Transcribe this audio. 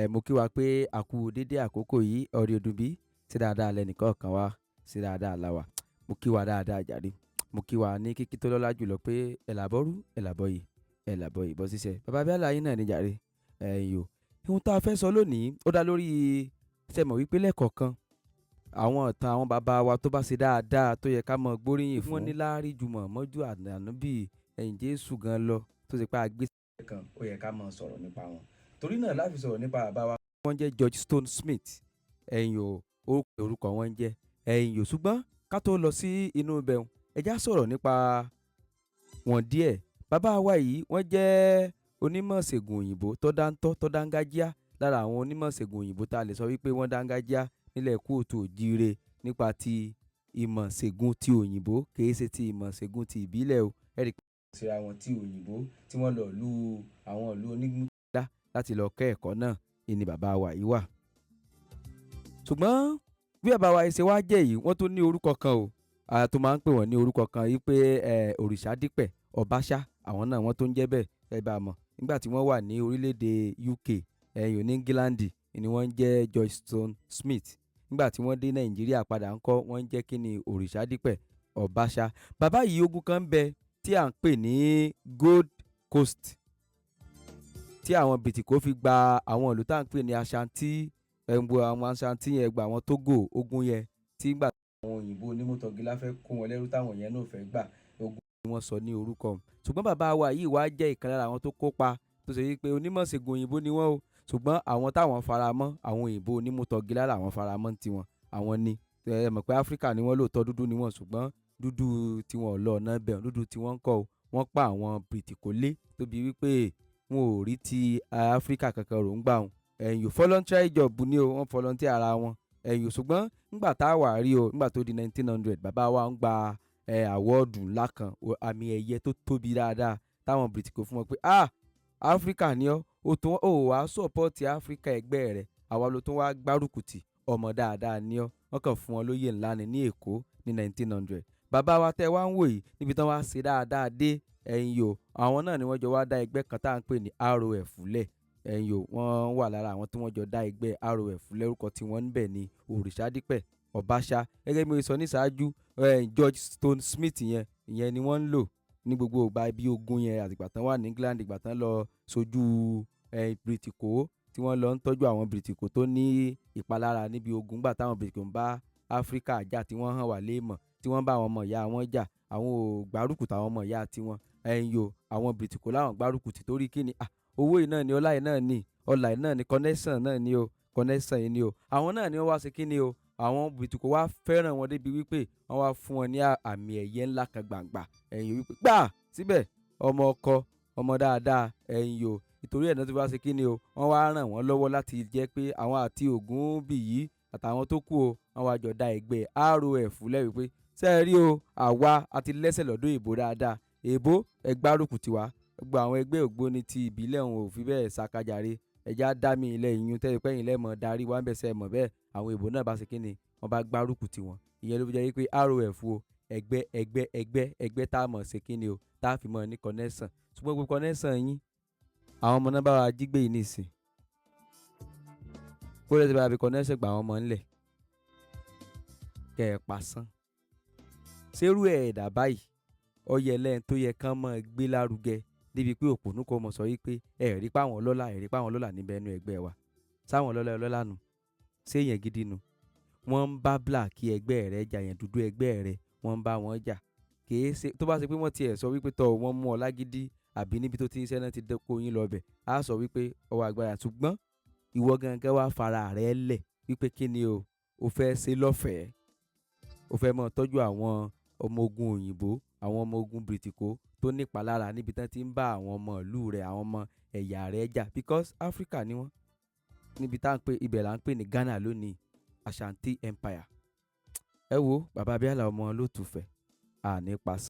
Mo kí wa pé a kú dédé àkókò yìí, ọ̀rẹ́ ọdún bí, ṣe dáadáa lẹ́nìkọ̀ọ̀kan wa, ṣe dáadáa la wà. Mo kí wa dáadáa jàre. Mo kí wa ní kíkí tó lọ́lá jùlọ pé ẹ̀làbọ́rú, ẹ̀làbọ̀yì, ẹ̀làbọ̀yì bọ́ ṣíṣẹ́. Bàbá Abíálà yín náà ni jàre. Ẹ̀yin o. Ohun tá a fẹ́ sọ lónìí, ó dá lórí ṣé mọ̀ wípé lẹ́ẹ̀kọ̀ọ̀kan àwọn ìtàn àwọn bàbá wa tó bá ṣe dáadáa tó yẹ ká mọ gbóríyìn fún. Wọ́n ní láárí jùmọ̀ mọ́jú ànábì ẹ̀yìn Jésù gan lọ tó ṣe pé a gbé kan ó yẹ ká mọ sọ̀rọ̀ nípa wọn. Torí náà láti sọ̀rọ̀ nípa bàbá wa. Wọ́n jẹ́ George Stone Smith. Ẹ̀yin o, orúkọ wọn ń jẹ́. Ẹ̀yin o, ṣùgbọ́n ká tó lọ sí inú ibẹ̀ wọn, ẹ já sọ̀rọ̀ nípa wọn díẹ̀. Bàbá wa yìí wọ́n jẹ́ onímọ̀ ṣègùn òyìnbó tó dáńtọ́ tó dángájíá lára àwọn onímọ̀ ṣègùn òyìnbó tá a lè sọ wípé wọ́n dángájíá nílẹ̀ kóòtù òjíire nípa ti ìmọ̀ ṣègùn ti òyìnbó kìí ṣe ti ìmọ̀ ṣègùn ti ìbílẹ̀ o. Ẹ̀rí pé wọ́n ṣe àwọn ti òyìnbó tí wọ́n lọ lu àwọn ìlú onígbùdá láti lọ kẹ́ ẹ̀kọ́ náà ni bàbá wa yìí wà. Ṣùgbọ́n bí bàbá wa yìí ṣe wá jẹ́ yìí, wọ́n tún ní orúkọ kan o. A tó máa ń pè wọ́n ní orúkọ kan yìí pé Òrìṣàdípẹ̀ Ọbaṣá, àwọn náà wọ́n tó ń jẹ́ bẹ́ẹ̀ ẹ bá mọ̀. Nígbà tí wọ́n wà ní orílẹ̀-èdè UK, ẹ̀yìn ní England ni wọ́n ń jẹ́ George Stone Smith. Nígbà tí wọ́n dé Nàìjíríà padà ń kọ́, wọ́n ń jẹ́ kí ni Òrìṣàdípẹ̀ Ọbaṣá. Bàbá yìí ogun kan ń bẹ tí à ń pè ní Gold Coast, tí àwọn Bìtìkó fi gba àwọn ìlú tá à ń pè ní Ashanti, àwọn Ashanti yẹn gba àwọn Togo, ogun yẹn tí gbà àwọn òyìnbó onímọ̀tọ́gílá fẹ́ kó wọn lẹ́rú táwọn yẹn náà fẹ́ gbà, ogun ni wọ́n sọ ní orúkọ. Ṣùgbọ́n bàbá wa yìí wá jẹ́ ìkan lára àwọn tó kópa tó ṣe wípé onímọ̀ ṣègùn òyìnbó ni wọ́n o. Ṣùgbọ́n àwọn táwọn faramọ́ àwọn òyìnbó onímọ̀tọ́gílá làwọn faramọ́ tiwọn. Àwọn ni ẹ mọ̀ pé Áfíríkà ni wọ́n lóòótọ́ dúdú ni wọ́n, ṣùgbọ́n dúdú tiwọn ò lọ ọ̀nà bẹ̀, dúdú tiwọn ń kọ́ o. Wọ́n pa àwọn Bìtìkó lé tóbi wípé wọn ò rí ti Áfíríkà kankan rò ń gbà wọn. Ẹ̀yin voluntary job ni o, wọ́n volunteer ara wọn. Ẹ̀yin ṣùgbọ́n nígbà tá a wà rí o, nígbà tó di 1900 bàbá wa ń gba àwọ́ọ̀dù ńlá kan, àmì ẹ̀yẹ tó tóbi dáadáa táwọn Bìtìkó fún wọn pé Áfíríkà ni ọ́, ó tún ó wá sọ́pọ́ọ̀tì Áfíríkà ẹgbẹ́ rẹ̀, àwa ló tún wá gbárùkùtì, ọmọ dáadáa ni ọ́. Wọ́n kàn fún wọn lóyè ńlá ní Èkó ní 1900. Bàbá wa tẹ́ wá ń wò yìí níbi tí wọ́n wá ṣe dáadáa dé. Ẹ̀yin o, àwọn náà ni wọ́n jọ wá dá ẹgbẹ́ kan tá à ń pè ní ROF lẹ̀. Ẹ̀yin o, wọ́n wà lára àwọn tí wọ́n jọ dá ẹgbẹ́ ROF lórúkọ tí wọ́n ń bẹ̀ ní Òrìṣàdípẹ̀ Ọbaṣá. Gẹ́gẹ́ bí mo sọ ní ṣáájú, George Stone Smith ìyẹn ni wọ́n ń lò ní gbogbo ìgbà ibi ogun yẹn àtìgbà tán wà ní England, ìgbà tán lọ sojú Bìtìkó tí wọ́n lọ ń tọ́jú àwọn Bìtìkó tó ní ìpalára níbi ogun gbà táwọn Bìtìkó ń bá Áfíríkà jà tí wọ́n hàn wá léèmọ̀, tí wọ́n bá àwọn ọmọ ìyá wọn jà, àwọn ò gbárùkù táwọn ọmọ ìyá tiwọn. Ẹ̀yin o, àwọn Bìtìkó láwọn gbárùkù tì torí kí ni owó yìí náà ni, ọlá yìí náà ni, ọlá yìí náà ni, connection náà ni o, connection yìí ni o. Àwọn náà ni wọ́n wá ṣe kí ni o, àwọn Bìtìkó wá fẹ́ràn wọn débi wípé wọ́n wá fún wọn ní àmì ẹ̀yẹ ńlá kan gbàǹgbà. Ẹ̀yin wípé gbà síbẹ̀ ọmọ ọkọ, ọmọ dáadáa. Ẹ̀yin o, nítorí ẹ̀ náà tó bá ṣe kí ni o, wọ́n wá ràn wọ́n lọ́wọ́ láti jẹ́ pé àwọn àti Ògúnbíyì àtàwọn tó kù o, wọ́n wá jọ dá ẹgbẹ́ ROF lẹ̀ wípé ṣé ẹ rí o, àwa àti lẹ́sẹ̀ lọ́dọ̀ èbó dáadáa, èbó ẹ gbárùkù tiwa, gbogbo àwọn ẹgbẹ́ ògbóni ti ìbílẹ̀ òun ò fi bẹ́ẹ̀ ṣàkàjàre, ẹja dá mi ilẹ̀ ìyún tẹ́lẹ̀ pẹ́yìn lẹ́mọ̀ darí wá ń bẹ̀sẹ̀ mọ̀ bẹ́ẹ̀, àwọn èbó náà bá ṣe kí ni, wọ́n bá gbárùkù tiwọn. Ìyẹn ló fi jẹ́ wípé ROF o, ẹgbẹ́ tá a mọ̀ ṣe kí ni o, tá a fi mọ̀ ní connection. Ṣùgbọ́n gbogbo connection yín àwọn ọmọ náà bá wa jí gbé yìí nìsín, kó lè ti bá a fi connection gbà àwọn ọmọ ńlẹ̀ kẹ́ ẹ pasán. Ṣérú ẹ̀dá báyìí ọyẹ lẹ́yìn tó yẹ kán mọ́ gbé lárugẹ débi pé òpònú kò mọ̀ sọ wípé ẹ̀rí páwọn ọlọ́lá níbẹ̀ nú ẹgbẹ́ wa, sáwọn ọlọ́lá nù, ṣé èèyàn gidi nù. Wọ́n ń bá black ẹgbẹ́ rẹ̀ jà, yẹn dúdú ẹgbẹ́ rẹ̀ wọ́n ń bá wọn jà. Kìí ṣe tó bá ṣe pé wọ́n tiẹ̀ sọ wípé tọ́ wọ́n mú ọ lágídí àbí níbi tó ti ń ṣẹ́ náà ti dẹ́kọ̀ yín lọ bẹ̀, á sọ wípé ọwọ́ agbára. Ṣùgbọ́n ìwọ gangan wá fara rẹ̀ lẹ̀ wípé kí ni o fẹ́ ṣe lọ́fẹ̀ẹ́, o fẹ́ mọ́ tọ́jú àwọn ọmọ ogun òyìnbó, àwọn ọmọ ogun Bìtìkó tó nípalára níbi tán ti ń bá àwọn ọmọ ìlú rẹ̀, àwọn ọmọ ẹ̀yà rẹ̀ jà, because Africa ni wọ́n. Níbi tá à ń pè ibẹ̀ là ń pè ní Ghana lónìí, Ashanti Empire. Ẹ wo bàbá Abíálà ọmọ ló tùfẹ̀ àní pasán.